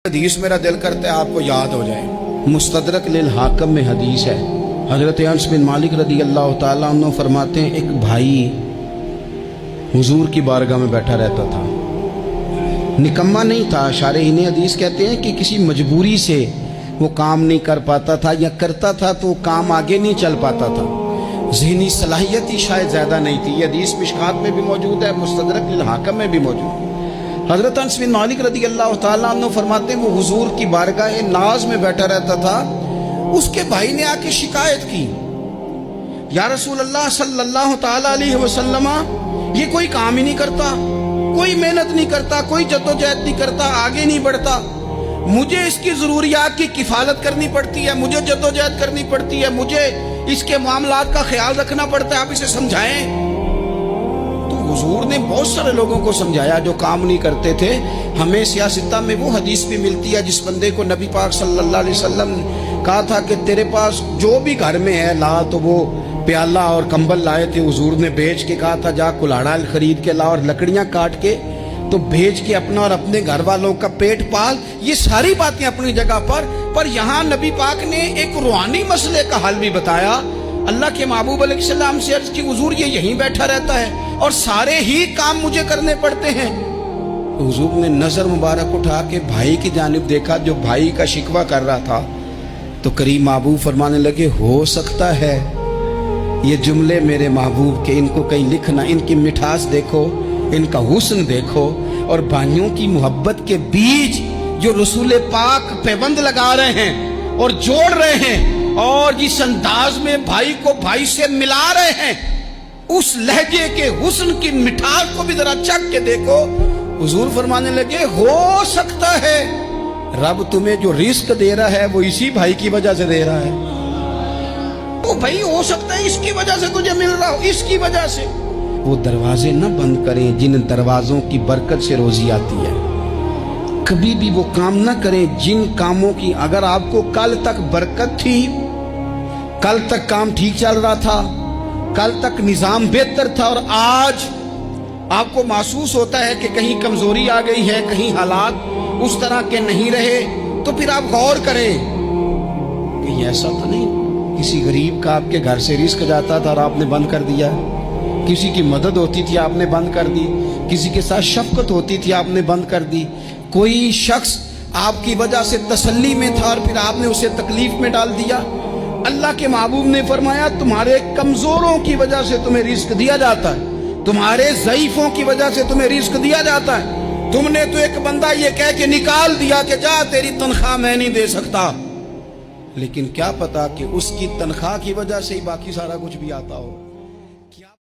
حدیث میرا دل کرتا ہے آپ کو یاد ہو جائے۔ مستدرک للحاکم میں حدیث ہے، حضرت انس بن مالک رضی اللہ تعالیٰ عنہ فرماتے ہیں ایک بھائی حضور کی بارگاہ میں بیٹھا رہتا تھا، نکما نہیں تھا، شارحین حدیث کہتے ہیں کہ کسی مجبوری سے وہ کام نہیں کر پاتا تھا، یا کرتا تھا تو کام آگے نہیں چل پاتا تھا، ذہنی صلاحیت ہی شاید زیادہ نہیں تھی۔ یہ حدیث مشکات میں بھی موجود ہے، مستدرک للحاکم میں بھی موجود ہے۔ حضرت انس بن مالک رضی اللہ تعالیٰ عنہ فرماتے ہیں وہ حضور کی بارگاہ ناز میں بیٹھا رہتا تھا، اس کے بھائی نے آ کے شکایت کی، یا رسول اللہ صلی اللہ تعالیٰ علیہ وسلم، یہ کوئی کام ہی نہیں کرتا، کوئی محنت نہیں کرتا، کوئی جدوجہد نہیں کرتا، آگے نہیں بڑھتا، مجھے اس کی ضروریات کی کفالت کرنی پڑتی ہے، مجھے جدوجہد کرنی پڑتی ہے، مجھے اس کے معاملات کا خیال رکھنا پڑتا ہے، آپ اسے سمجھائیں۔ تو حضور نے بہت سارے لوگوں کو سمجھایا جو کام نہیں کرتے تھے۔ ہمیں سیاستہ میں وہ حدیث بھی ملتی ہے جس بندے کو نبی پاک صلی اللہ علیہ وسلم نے کہا تھا کہ تیرے پاس جو بھی گھر میں ہے لا، تو وہ پیالہ اور کمبل لائے تھے، حضور نے بیچ کے کہا تھا جا کلاڑا خرید کے لا اور لکڑیاں کاٹ کے تو بھیج کے اپنا اور اپنے گھر والوں کا پیٹ پال۔ یہ ساری باتیں اپنی جگہ پر یہاں نبی پاک نے ایک روحانی مسئلے کا حل بھی بتایا۔ اللہ کے محبوب علیہ السلام سے عرض کی حضور یہ یہیں بیٹھا رہتا ہے اور سارے ہی کام مجھے کرنے پڑتے ہیں۔ حضور نے نظر مبارک اٹھا کے بھائی کی جانب دیکھا جو بھائی کا شکوہ کر رہا تھا، تو کریم محبوب فرمانے لگے ہو سکتا ہے یہ جملے میرے محبوب کے، ان کو کہیں لکھنا، ان کی مٹھاس دیکھو، ان کا حسن دیکھو، اور بھائیوں کی محبت کے بیج جو رسول پاک پیوند لگا رہے ہیں اور جوڑ رہے ہیں، اور جس انداز میں بھائی کو بھائی سے ملا رہے ہیں، اس لہجے کے حسن کی مٹھاس کو بھی ذرا چکھ کے دیکھو۔ حضور فرمانے لگے ہو سکتا ہے رب تمہیں جو رزق دے رہا ہے وہ اسی بھائی کی وجہ سے دے رہا ہے۔ تو بھائی ہو سکتا ہے اس کی وجہ سے تجھے مل رہا ہو، اس کی وجہ سے۔ وہ دروازے نہ بند کریں جن دروازوں کی برکت سے روزی آتی ہے، کبھی بھی وہ کام نہ کریں جن کاموں کی اگر آپ کو کل تک برکت تھی، کل تک کام ٹھیک چل رہا تھا، کل تک نظام بہتر تھا، اور آج آپ کو محسوس ہوتا ہے کہ کہیں کمزوری آ گئی ہے، کہیں حالات اس طرح کے نہیں رہے، تو پھر آپ غور کریں کہ ایسا تو نہیں کسی غریب کا آپ کے گھر سے رزق جاتا تھا اور آپ نے بند کر دیا، کسی کی مدد ہوتی تھی آپ نے بند کر دی، کسی کے ساتھ شفقت ہوتی تھی آپ نے بند کر دی، کوئی شخص آپ کی وجہ سے تسلی میں تھا اور پھر آپ نے اسے تکلیف میں ڈال دیا۔ اللہ کے محبوب نے فرمایا تمہارے کمزوروں کی وجہ سے تمہیں رزق دیا جاتا ہے، تمہارے ضعیفوں کی وجہ سے تمہیں رزق دیا جاتا ہے۔ تم نے تو ایک بندہ یہ کہہ کے نکال دیا کہ جا تیری تنخواہ میں نہیں دے سکتا، لیکن کیا پتا کہ اس کی تنخواہ کی وجہ سے ہی باقی سارا کچھ بھی آتا ہو۔